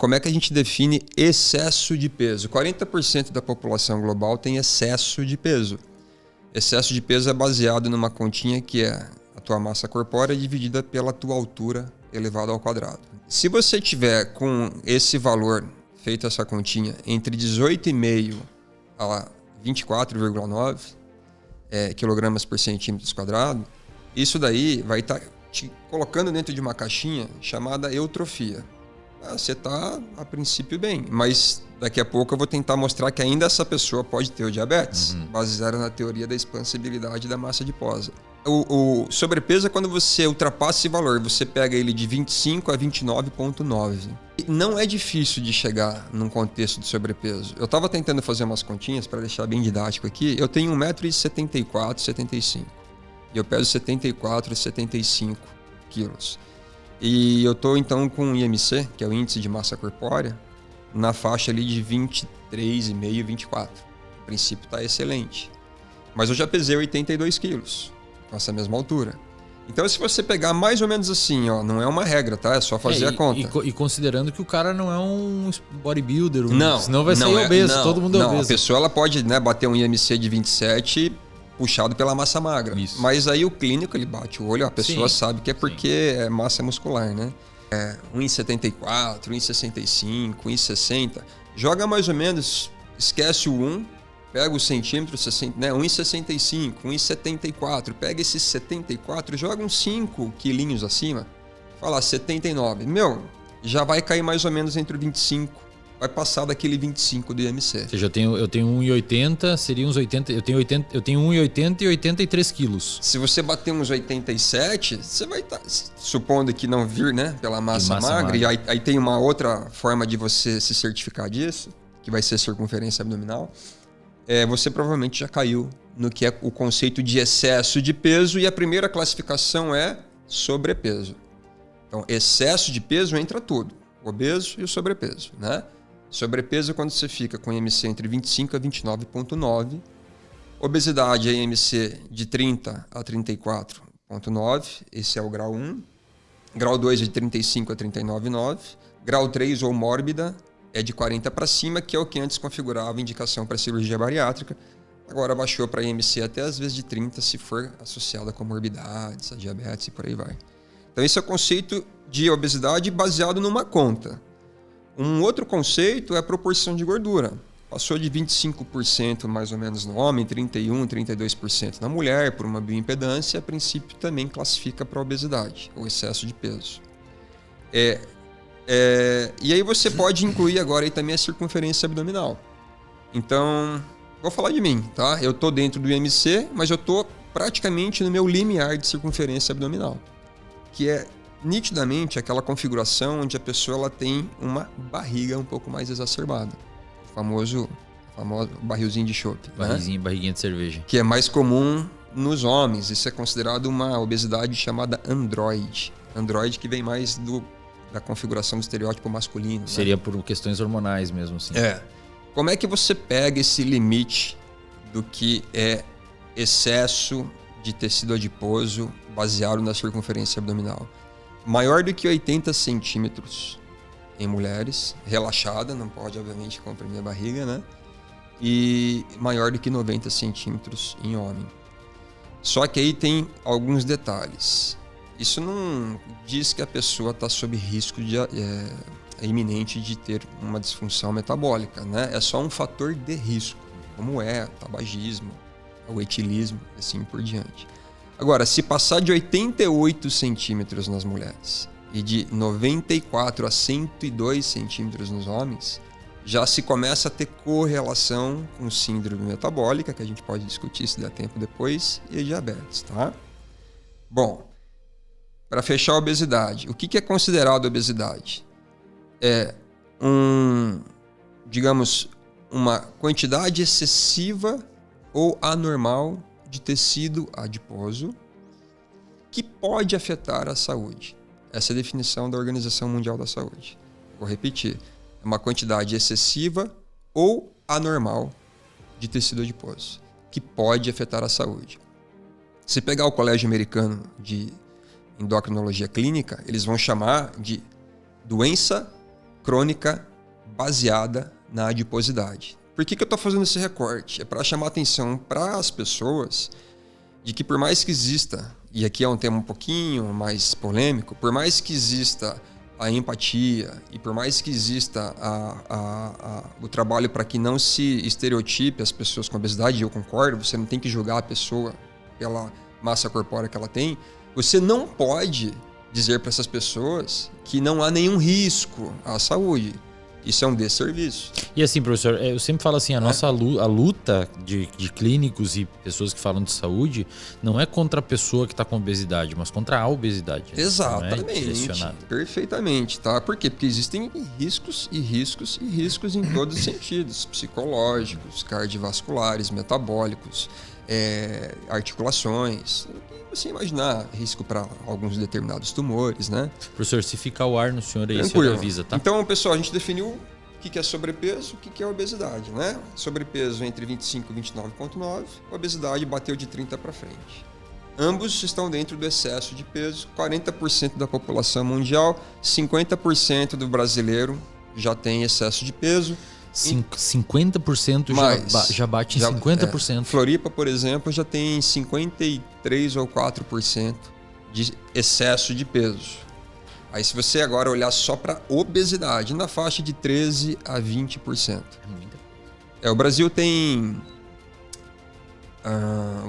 como é que a gente define excesso de peso? 40% da população global tem excesso de peso. Excesso de peso é baseado numa continha que é a tua massa corpórea dividida pela tua altura elevado ao quadrado. Se você tiver com esse valor, feito essa continha, entre 18,5 a 24,9 quilogramas por centímetro quadrado, isso daí vai estar te colocando dentro de uma caixinha chamada eutrofia. Você está, a princípio, bem, mas daqui a pouco eu vou tentar mostrar que ainda essa pessoa pode ter o diabetes, baseado na teoria da expansibilidade da massa adiposa. O sobrepeso é quando você ultrapassa esse valor, você pega ele de 25 a 29,9. Não é difícil de chegar num contexto de sobrepeso. Eu estava tentando fazer umas continhas para deixar bem didático aqui. Eu tenho 1,74 m, 75. E eu peso 74, 75 quilos. E eu estou então com o IMC, que é o índice de massa corpórea, na faixa ali de 23,5, 24. O princípio está excelente. Mas eu já pesei 82 quilos, com essa mesma altura. Então, se você pegar mais ou menos assim, ó, não é uma regra, tá? É só fazer a conta. E considerando que o cara não é um bodybuilder, senão vai sair obeso, todo mundo é obeso. A pessoa ela pode, né, bater um IMC de 27 puxado pela massa magra. Isso. Mas aí o clínico, ele bate o olho, a pessoa sabe que é porque é massa muscular, né? 1,74, 1,65, 1,60. Joga mais ou menos, esquece o 1, pega o centímetro, 1,65, 1,74. Pega esses 74, joga uns 5 quilinhos acima, fala 79. Já vai cair mais ou menos entre 25. Vai passar daquele 25 do IMC. Ou seja, eu tenho 1,80, seria uns 80. Eu tenho 1,80 e 83 quilos. Se você bater uns 87, você vai estar, supondo que não vir, né, pela massa magra. E aí tem uma outra forma de você se certificar disso, que vai ser circunferência abdominal. Você provavelmente já caiu no que é o conceito de excesso de peso, e a primeira classificação é sobrepeso. Então, excesso de peso entra tudo, o obeso e o sobrepeso, né? Sobrepeso é quando você fica com IMC entre 25 a 29,9. Obesidade é IMC de 30 a 34,9. Esse é o grau 1. Grau 2 é de 35 a 39,9. Grau 3 ou mórbida é de 40 para cima, que é o que antes configurava indicação para cirurgia bariátrica. Agora baixou para IMC até às vezes de 30, se for associada a comorbidades, a diabetes e por aí vai. Então esse é o conceito de obesidade baseado numa conta. Um outro conceito é a proporção de gordura. Passou de 25% mais ou menos no homem, 31%, 32% na mulher, por uma bioimpedância, a princípio também classifica para obesidade, ou excesso de peso. E aí você pode incluir agora aí também a circunferência abdominal. Então, vou falar de mim, tá? Eu estou dentro do IMC, mas eu estou praticamente no meu limiar de circunferência abdominal, que é nitidamente aquela configuração onde a pessoa ela tem uma barriga um pouco mais exacerbada. O famoso barrilzinho de chope. Barriguinha de cerveja. Que é mais comum nos homens. Isso é considerado uma obesidade chamada androide. Androide que vem mais da configuração do estereótipo masculino. Seria por questões hormonais mesmo, assim. Como é que você pega esse limite do que é excesso de tecido adiposo baseado na circunferência abdominal? Maior do que 80 centímetros em mulheres, relaxada, não pode obviamente comprimir a barriga, né? E maior do que 90 centímetros em homem. Só que aí tem alguns detalhes. Isso não diz que a pessoa está sob risco iminente de ter uma disfunção metabólica, né? É só um fator de risco, como o tabagismo, o etilismo, assim por diante. Agora, se passar de 88 centímetros nas mulheres e de 94 a 102 centímetros nos homens, já se começa a ter correlação com síndrome metabólica, que a gente pode discutir se der tempo depois, e diabetes, tá? Bom, para fechar a obesidade, o que é considerado obesidade? Uma quantidade excessiva ou anormal de tecido adiposo que pode afetar a saúde. Essa é a definição da Organização Mundial da Saúde. Vou repetir. É uma quantidade excessiva ou anormal de tecido adiposo que pode afetar a saúde. Se pegar o Colégio Americano de Endocrinologia Clínica, eles vão chamar de doença crônica baseada na adiposidade. Por que eu estou fazendo esse recorte? É para chamar atenção para as pessoas de que por mais que exista, e aqui é um tema um pouquinho mais polêmico, por mais que exista a empatia e por mais que exista o trabalho para que não se estereotipe as pessoas com obesidade, eu concordo, você não tem que julgar a pessoa pela massa corpórea que ela tem, você não pode dizer para essas pessoas que não há nenhum risco à saúde. Isso é um desserviço. E assim, professor, eu sempre falo assim, a nossa luta de clínicos e pessoas que falam de saúde não é contra a pessoa que está com obesidade, mas contra a obesidade. Exatamente. Perfeitamente, tá? Por quê? Porque existem riscos e riscos e riscos em todos os sentidos. Psicológicos, cardiovasculares, metabólicos, articulações. Você imaginar risco para alguns determinados tumores, né? Professor, se ficar o ar no senhor aí, o senhor avisa, tá? Então, pessoal, a gente definiu o que é sobrepeso, o que é obesidade, né? Sobrepeso entre 25 e 29,9, obesidade bateu de 30 para frente. Ambos estão dentro do excesso de peso, 40% da população mundial, 50% do brasileiro já tem excesso de peso. 50% já bate em 50%. Floripa, por exemplo, já tem 53 ou 4% de excesso de peso. Aí se você agora olhar só para obesidade, na faixa de 13 a 20%. O Brasil tem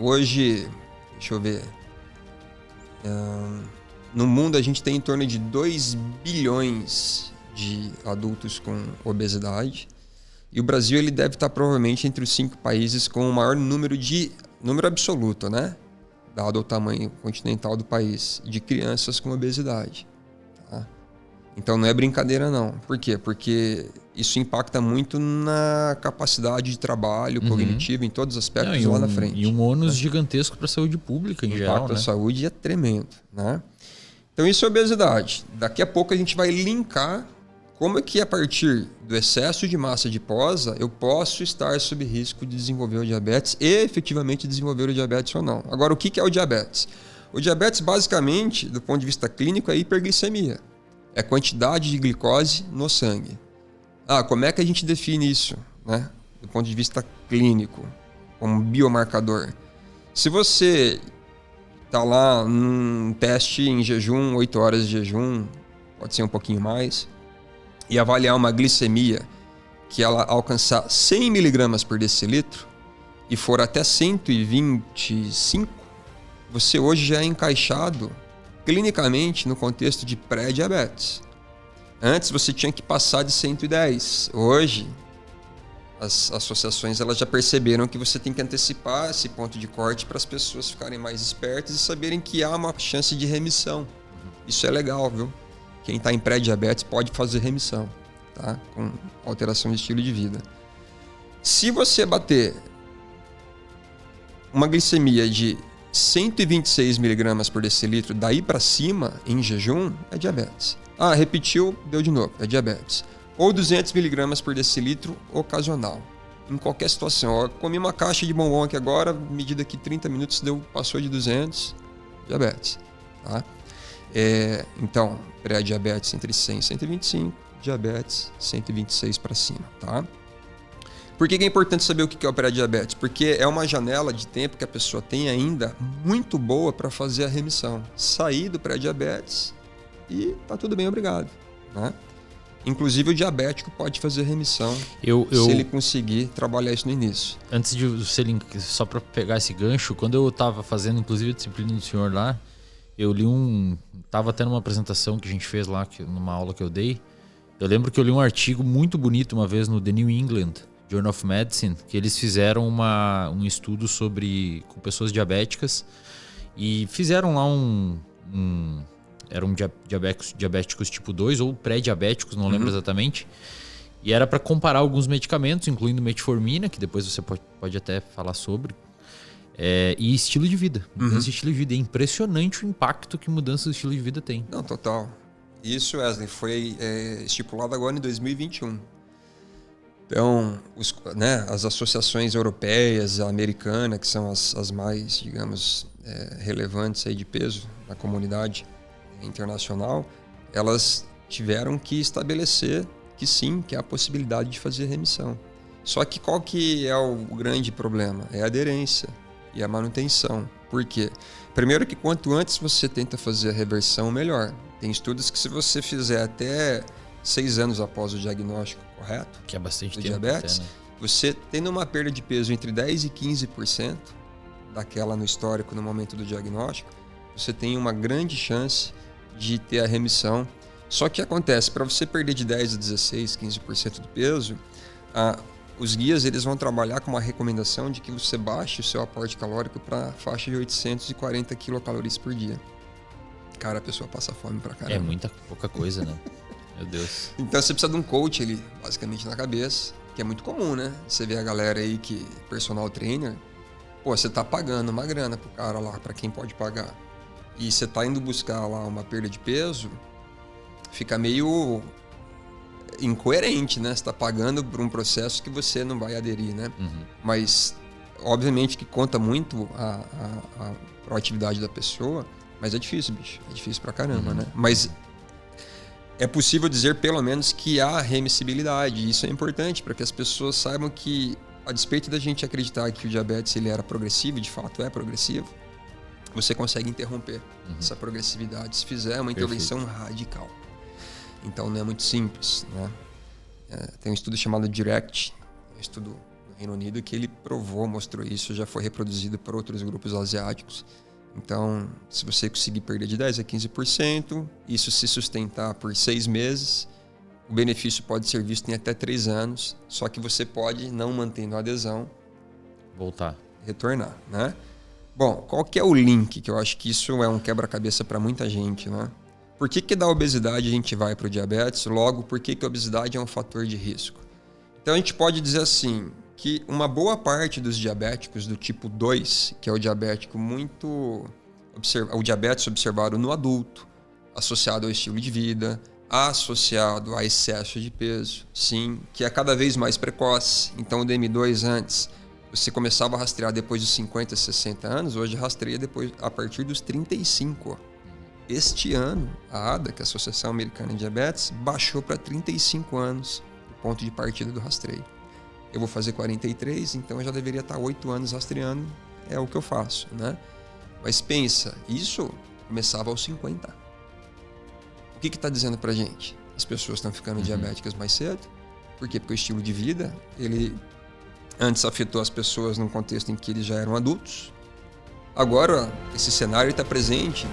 hoje, deixa eu ver, no mundo a gente tem em torno de 2 bilhões de adultos com obesidade. E o Brasil ele deve estar provavelmente entre os 5 países com o maior número absoluto, né? Dado o tamanho continental do país, de crianças com obesidade. Tá? Então não é brincadeira não. Por quê? Porque isso impacta muito na capacidade de trabalho cognitivo, em todos os aspectos lá na frente. E um ônus gigantesco para a saúde pública em geral. O impacto da saúde é tremendo, né? Então isso é obesidade. Daqui a pouco a gente vai linkar como é que a partir do excesso de massa adiposa eu posso estar sob risco de desenvolver o diabetes e efetivamente desenvolver o diabetes ou não. Agora, o que é o diabetes? O diabetes, basicamente, do ponto de vista clínico, é hiperglicemia. É a quantidade de glicose no sangue. Como é que a gente define isso, né? Do ponto de vista clínico, como biomarcador? Se você está lá num teste em jejum, 8 horas de jejum, pode ser um pouquinho mais, e avaliar uma glicemia que ela alcançar 100 mg por decilitro e for até 125, você hoje já é encaixado clinicamente no contexto de pré-diabetes. Antes você tinha que passar de 110. Hoje, as associações elas já perceberam que você tem que antecipar esse ponto de corte para as pessoas ficarem mais espertas e saberem que há uma chance de remissão. Isso é legal, viu? Quem está em pré-diabetes pode fazer remissão, tá? Com alteração de estilo de vida. Se você bater uma glicemia de 126 mg por decilitro, daí para cima, em jejum, é diabetes. Repetiu, deu de novo, é diabetes. Ou 200 mg por decilitro, ocasional. Em qualquer situação. Comi uma caixa de bombom aqui agora, medida aqui 30 minutos, passou de 200, diabetes. Tá? Então, pré-diabetes entre 100 e 125, diabetes 126 para cima, tá? Por que é importante saber o que é o pré-diabetes? Porque é uma janela de tempo que a pessoa tem ainda muito boa para fazer a remissão. Sair do pré-diabetes e tá tudo bem, obrigado, né? Inclusive o diabético pode fazer remissão se ele conseguir trabalhar isso no início. Antes de você, só para pegar esse gancho, quando eu estava fazendo inclusive a disciplina do senhor lá, eu li tava tendo uma apresentação que a gente fez lá, numa aula que eu dei. Eu lembro que eu li um artigo muito bonito uma vez no The New England Journal of Medicine, que eles fizeram um estudo com pessoas diabéticas e fizeram lá eram diabéticos tipo 2 ou pré-diabéticos, não lembro exatamente. E era para comparar alguns medicamentos, incluindo metformina, que depois você pode até falar sobre. E estilo de vida. Mudança de estilo de vida. É impressionante o impacto que mudança de estilo de vida tem. Não, total. Isso, Wesley, foi estipulado agora em 2021. Então, as associações europeias, a americana, que são as mais, digamos, relevantes aí de peso na comunidade internacional, elas tiveram que estabelecer que sim, que há a possibilidade de fazer remissão. Só que qual que é o grande problema? É a aderência e a manutenção. Por quê? Primeiro que quanto antes você tenta fazer a reversão, melhor. Tem estudos que se você fizer até 6 anos após o diagnóstico correto, que é bastante do tempo diabetes, até, né? você tendo uma perda de peso entre 10% e 15% daquela no histórico no momento do diagnóstico, você tem uma grande chance de ter a remissão. Só que acontece, para você perder de 10% a 16%, 15% do peso, os guias eles vão trabalhar com uma recomendação de que você baixe o seu aporte calórico para a faixa de 840 quilocalorias por dia. Cara, a pessoa passa fome pra caramba. É muita pouca coisa, né? Meu Deus. Então você precisa de um coach ali, basicamente na cabeça, que é muito comum, né? Você vê a galera aí que personal trainer, pô, você tá pagando uma grana pro cara lá, para quem pode pagar. E você tá indo buscar lá uma perda de peso, fica meio incoerente, né? Você tá pagando por um processo que você não vai aderir, né? Uhum. Mas, obviamente que conta muito a proatividade da pessoa, mas é difícil, bicho. É difícil pra caramba, né? Mas é possível dizer, pelo menos, que há remissibilidade. E isso é importante para que as pessoas saibam que, a despeito da gente acreditar que o diabetes ele era progressivo, de fato é progressivo, você consegue interromper essa progressividade se fizer uma intervenção radical. Então não é muito simples, né? Tem um estudo chamado DIRECT, um estudo no Reino Unido, que ele provou, mostrou isso, já foi reproduzido por outros grupos asiáticos. Então, se você conseguir perder de 10% a 15%, isso se sustentar por 6 meses, o benefício pode ser visto em até 3 anos, só que você pode, não mantendo a adesão, voltar, retornar, né? Bom, qual que é o link? Que eu acho que isso é um quebra-cabeça para muita gente, né? Por que da obesidade a gente vai para o diabetes? Logo, por que a obesidade é um fator de risco? Então, a gente pode dizer assim, que uma boa parte dos diabéticos do tipo 2, que é o diabético o diabetes observado no adulto, associado ao estilo de vida, associado a excesso de peso, sim, que é cada vez mais precoce. Então o DM2 antes, você começava a rastrear depois dos 50, 60 anos, hoje rastreia a partir dos 35. Este ano, a ADA, que é a Associação Americana de Diabetes, baixou para 35 anos o ponto de partida do rastreio. Eu vou fazer 43, então eu já deveria estar 8 anos rastreando, é o que eu faço, né? Mas pensa, isso começava aos 50. O que está dizendo pra gente? As pessoas estão ficando diabéticas mais cedo. Por quê? Porque o estilo de vida, ele antes afetou as pessoas num contexto em que eles já eram adultos. Agora, esse cenário está presente